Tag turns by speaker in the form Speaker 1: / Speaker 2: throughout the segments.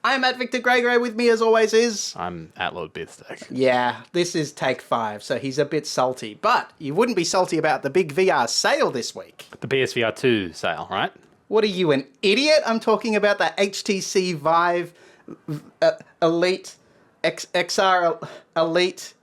Speaker 1: I'm at Victor Gregory. With me, as always, is...
Speaker 2: I'm at Lord Beefsteak.
Speaker 1: Yeah, this is take 5, so he's a bit salty. But you wouldn't be salty about the big VR sale this week.
Speaker 2: The PSVR 2 sale, right?
Speaker 1: What are you, an idiot? I'm talking about the HTC Vive Elite XR Elite.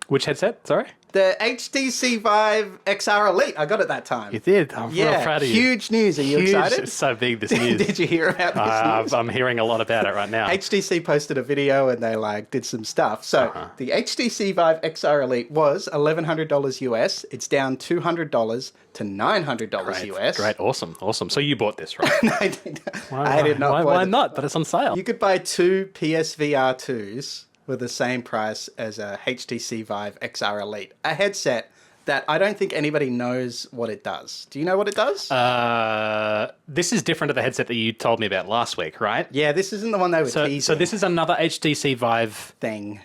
Speaker 2: Which headset? Sorry?
Speaker 1: The HTC Vive XR Elite. I got it that time.
Speaker 2: You did. I'm real proud of you.
Speaker 1: Huge news. Are you excited?
Speaker 2: It's so big, this news.
Speaker 1: Did you hear about this news?
Speaker 2: I'm hearing a lot about it right now.
Speaker 1: HTC posted a video and they did some stuff. So the HTC Vive XR Elite was $1,100 US. It's down $200 to $900 US.
Speaker 2: Great. Awesome. So you bought this, right?
Speaker 1: I did not.
Speaker 2: Why not? But it's on sale.
Speaker 1: You could buy 2 PSVR 2s for the same price as a HTC Vive XR Elite. A headset that I don't think anybody knows what it does. Do you know what it does?
Speaker 2: This is different to the headset that you told me about last week, right?
Speaker 1: Yeah, this isn't the one they were teasing.
Speaker 2: So this is another HTC Vive
Speaker 1: thing.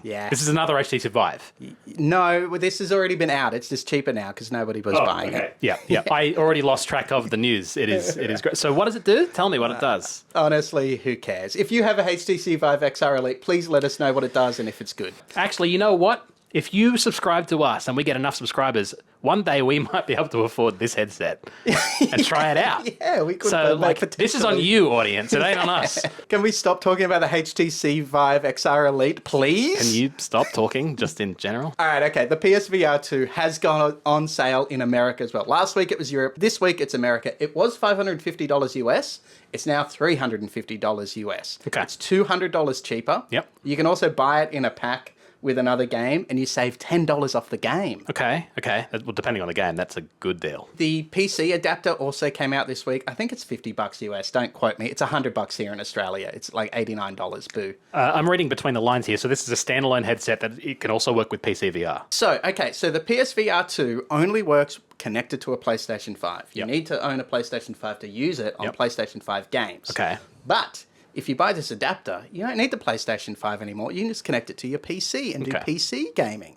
Speaker 2: Yeah. This is another HTC Vive.
Speaker 1: No, this has already been out. It's just cheaper now because nobody was buying it.
Speaker 2: Yeah. I already lost track of the news. It is great. So what does it do? Tell me what it does.
Speaker 1: Honestly, who cares? If you have a HTC Vive XR Elite, please let us know what it does and if it's good.
Speaker 2: Actually, you know what? If you subscribe to us and we get enough subscribers, one day we might be able to afford this headset and try it out.
Speaker 1: Yeah, we could.
Speaker 2: So, this is on you, audience. It ain't on us.
Speaker 1: Can we stop talking about the HTC Vive XR Elite, please?
Speaker 2: Can you stop talking just in general?
Speaker 1: All right, okay. The PSVR 2 has gone on sale in America as well. Last week it was Europe. This week it's America. It was $550 US. It's now $350 US.
Speaker 2: Okay.
Speaker 1: It's $200 cheaper.
Speaker 2: Yep.
Speaker 1: You can also buy it in a pack with another game, and you save $10 off the game.
Speaker 2: Okay. Well, depending on the game, that's a good deal.
Speaker 1: The PC adapter also came out this week. I think it's $50 US. Don't quote me. It's $100 here in Australia. It's like $89. Boo.
Speaker 2: I'm reading between the lines here. So this is a standalone headset that it can also work with PCVR.
Speaker 1: So the PSVR 2 only works connected to a PlayStation 5. You need to own a PlayStation 5 to use it on PlayStation 5 games.
Speaker 2: Okay.
Speaker 1: But if you buy this adapter, you don't need the PlayStation 5 anymore. You can just connect it to your PC and do PC gaming.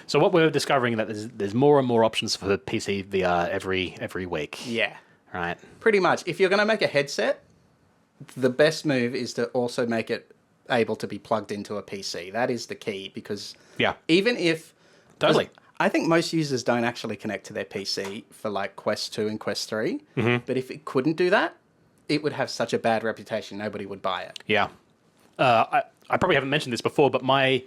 Speaker 2: So what we're discovering that there's more and more options for PC VR every week.
Speaker 1: Yeah.
Speaker 2: Right.
Speaker 1: Pretty much. If you're going to make a headset, the best move is to also make it able to be plugged into a PC. That is the key because even if...
Speaker 2: Totally.
Speaker 1: I think most users don't actually connect to their PC for Quest 2 and Quest 3. But if it couldn't do that, it would have such a bad reputation, nobody would buy it. Yeah.
Speaker 2: I probably haven't mentioned this before, but my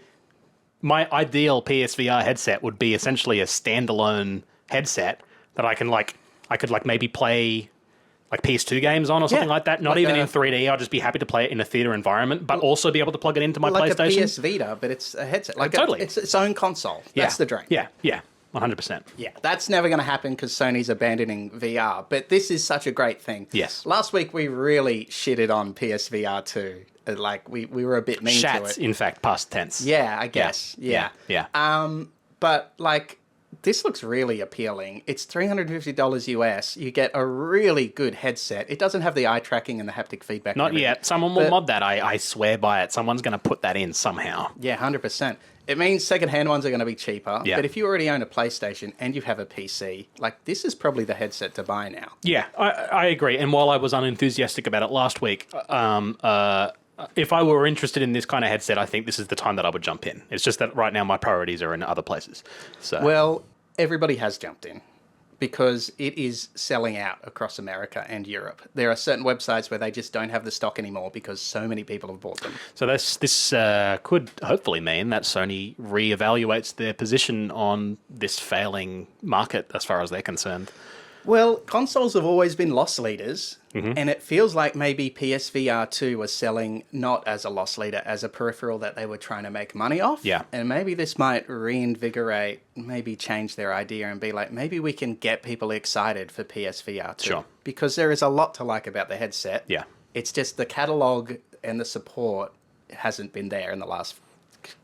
Speaker 2: ideal PSVR headset would be essentially a standalone headset that I could maybe play PS2 games on or something like that. Not even in 3D. I'll just be happy to play it in a theater environment, but also be able to plug it into my PlayStation.
Speaker 1: Like a PS Vita, but it's a headset.
Speaker 2: Totally.
Speaker 1: It's its own console. That's the dream.
Speaker 2: Yeah. 100%.
Speaker 1: Yeah, that's never going to happen because Sony's abandoning VR. But this is such a great thing.
Speaker 2: Yes.
Speaker 1: Last week we really shitted on PSVR 2. We were a bit mean to it.
Speaker 2: In fact, past tense.
Speaker 1: Yeah, I guess. Yeah. But this looks really appealing. It's $350 US. You get a really good headset. It doesn't have the eye tracking and the haptic feedback.
Speaker 2: Not yet. Someone will mod that. I swear by it. Someone's going to put that in somehow.
Speaker 1: Yeah, 100%. It means second-hand ones are going to be cheaper. Yeah. But if you already own a PlayStation and you have a PC, this is probably the headset to buy now.
Speaker 2: Yeah, I agree. And while I was unenthusiastic about it last week, if I were interested in this kind of headset, I think this is the time that I would jump in. It's just that right now my priorities are in other places. So.
Speaker 1: Well, everybody has jumped in because it is selling out across America and Europe. There are certain websites where they just don't have the stock anymore because so many people have bought them.
Speaker 2: So this could hopefully mean that Sony reevaluates their position on this failing market as far as they're concerned.
Speaker 1: Well, consoles have always been loss leaders, and it feels like maybe PSVR 2 was selling not as a loss leader, as a peripheral that they were trying to make money off.
Speaker 2: Yeah.
Speaker 1: And maybe this might reinvigorate, maybe change their idea and be like, maybe we can get people excited for PSVR 2.
Speaker 2: Sure.
Speaker 1: Because there is a lot to like about the headset.
Speaker 2: Yeah.
Speaker 1: It's just the catalog and the support hasn't been there in the last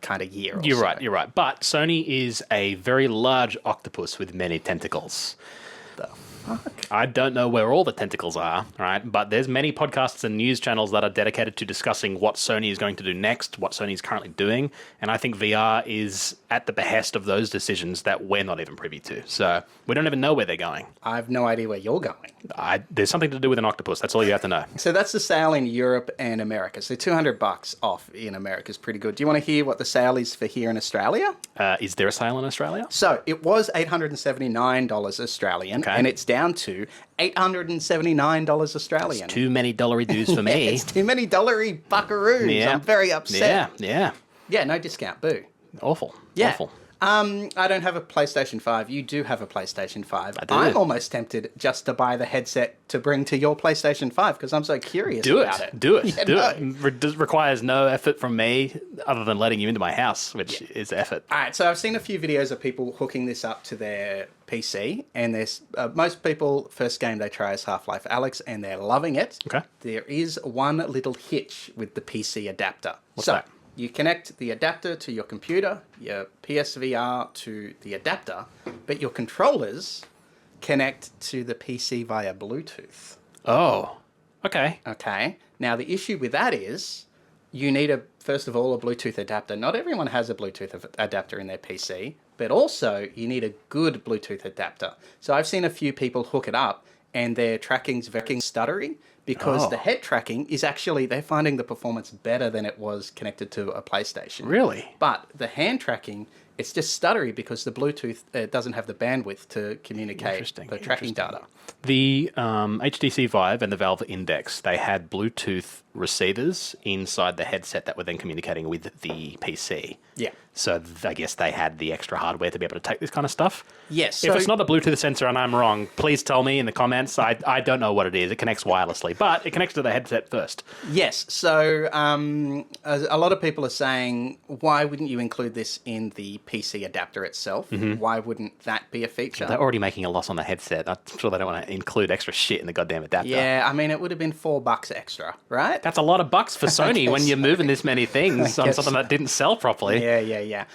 Speaker 1: kind of year or so.
Speaker 2: You're right. But Sony is a very large octopus with many tentacles. I don't know where all the tentacles are, right? But there's many podcasts and news channels that are dedicated to discussing what Sony is going to do next, what Sony is currently doing, and I think VR is at the behest of those decisions that we're not even privy to. So we don't even know where they're going.
Speaker 1: I have no idea where you're going.
Speaker 2: There's something to do with an octopus. That's all you have to know.
Speaker 1: So that's the sale in Europe and America. So $200 off in America is pretty good. Do you want to hear what the sale is for here in Australia?
Speaker 2: Is there a sale in Australia?
Speaker 1: So it was $879 Australian, and it's down to $879 Australian.
Speaker 2: It's too many dollary dues for me.
Speaker 1: It's too many dollary buckaroos.
Speaker 2: Yeah.
Speaker 1: I'm very upset.
Speaker 2: Yeah,
Speaker 1: no discount. Boo.
Speaker 2: Awful.
Speaker 1: Yeah.
Speaker 2: Awful.
Speaker 1: I don't have a PlayStation 5. You do have a PlayStation 5.
Speaker 2: I do.
Speaker 1: I'm almost tempted just to buy the headset to bring to your PlayStation 5 because I'm so curious about it.
Speaker 2: Do it.
Speaker 1: Yeah,
Speaker 2: do
Speaker 1: no.
Speaker 2: it. Requires no effort from me other than letting you into my house, which is effort.
Speaker 1: All right, so I've seen a few videos of people hooking this up to their PC, and there's most people, first game they try is Half-Life Alyx, and they're loving it.
Speaker 2: Okay.
Speaker 1: There is one little hitch with the PC adapter.
Speaker 2: What's that?
Speaker 1: You connect the adapter to your computer, your PSVR to the adapter, but your controllers connect to the PC via Bluetooth.
Speaker 2: Oh, okay.
Speaker 1: Okay. Now, the issue with that is you need, first of all, a Bluetooth adapter. Not everyone has a Bluetooth adapter in their PC, but also you need a good Bluetooth adapter. So I've seen a few people hook it up, and their tracking's very stuttery because the head tracking is actually, they're finding the performance better than it was connected to a PlayStation.
Speaker 2: Really?
Speaker 1: But the hand tracking, it's just stuttery because the Bluetooth doesn't have the bandwidth to communicate the tracking data.
Speaker 2: The HTC Vive and the Valve Index, they had Bluetooth receivers inside the headset that were then communicating with the PC.
Speaker 1: Yeah.
Speaker 2: So I guess they had the extra hardware to be able to take this kind of stuff.
Speaker 1: Yes.
Speaker 2: If it's not the Bluetooth sensor and I'm wrong, please tell me in the comments. I don't know what it is. It connects wirelessly, but it connects to the headset first.
Speaker 1: Yes. So a lot of people are saying, why wouldn't you include this in the PC adapter itself? Mm-hmm. Why wouldn't that be a feature?
Speaker 2: They're already making a loss on the headset. I'm sure they don't want to include extra shit in the goddamn adapter.
Speaker 1: Yeah, I mean, it would have been $4 extra, right?
Speaker 2: That's a lot of bucks for Sony when you're moving this many things on something that didn't sell properly.
Speaker 1: Yeah.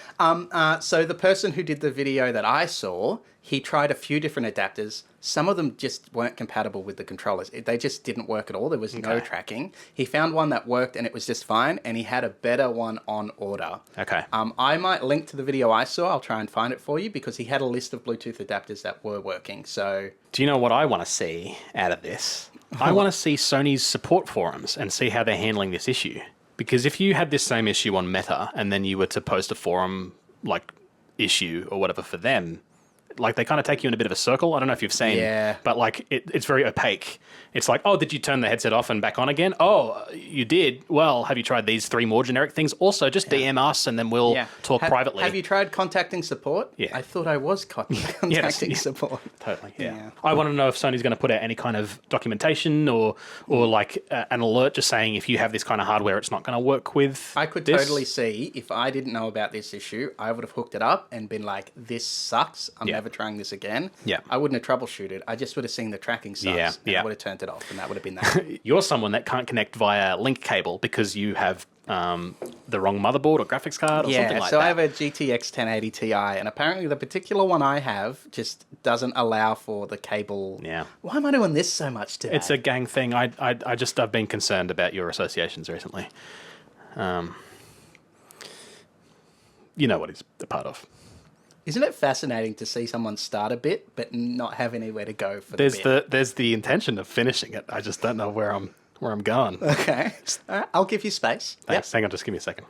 Speaker 1: So the person who did the video that I saw, he tried a few different adapters. Some of them just weren't compatible with the controllers. They just didn't work at all. There was no tracking. He found one that worked and it was just fine, and he had a better one on order.
Speaker 2: Okay.
Speaker 1: I might link to the video I saw. I'll try and find it for you because he had a list of Bluetooth adapters that were working. So,
Speaker 2: do you know what I want to see out of this? I want to see Sony's support forums and see how they're handling this issue. Because if you had this same issue on Meta and then you were to post a forum like issue or whatever for them, like they kind of take you in a bit of a circle. I don't know if you've seen, but like it's very opaque. It's like, oh, did you turn the headset off and back on again? Oh, you did. Well, have you tried these 3 more generic things? Also, just DM us and then we'll talk privately.
Speaker 1: Have you tried contacting support?
Speaker 2: Yeah.
Speaker 1: I thought I was contacting support.
Speaker 2: Totally, yeah. I want to know if Sony's going to put out any kind of documentation or like an alert just saying if you have this kind of hardware, it's not going to work with
Speaker 1: I could totally see if I didn't know about this issue, I would have hooked it up and been like, this sucks. I'm never trying this again.
Speaker 2: Yeah.
Speaker 1: I wouldn't have troubleshooted. I just would have seen the tracking sucks. And I would have turned it off, and that would have been that.
Speaker 2: You're someone that can't connect via link cable because you have the wrong motherboard or graphics card or something like that.
Speaker 1: So I have a GTX 1080 Ti, and apparently the particular one I have just doesn't allow for the cable.
Speaker 2: Yeah.
Speaker 1: Why am I doing this so much today?
Speaker 2: It's a gang thing. I've been concerned about your associations recently. You know what he's a part of.
Speaker 1: Isn't it fascinating to see someone start a bit but not have anywhere to go for the bit?
Speaker 2: There's the intention of finishing it. I just don't know where I'm going.
Speaker 1: Okay. All right, I'll give you space.
Speaker 2: Thanks. Hang on, just give me a second.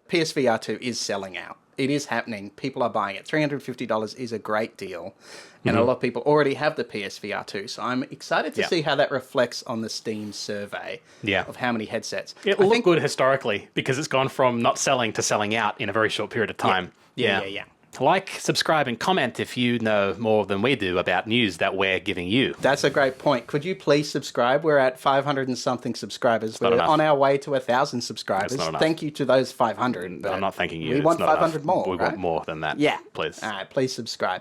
Speaker 1: PSVR 2 is selling out. It is happening. People are buying it. $350 is a great deal. And a lot of people already have the PSVR 2. So I'm excited to see how that reflects on the Steam survey of how many headsets.
Speaker 2: It will look good historically because it's gone from not selling to selling out in a very short period of time.
Speaker 1: Yeah.
Speaker 2: Like, subscribe, and comment if you know more than we do about news that we're giving you.
Speaker 1: That's a great point. Could you please subscribe? We're at 500 and something subscribers. We're on our way to 1,000 subscribers.
Speaker 2: Thank
Speaker 1: you to those 500.
Speaker 2: I'm not thanking you.
Speaker 1: We want 500 more.
Speaker 2: We want more than that.
Speaker 1: Yeah.
Speaker 2: Please.
Speaker 1: All right, please subscribe.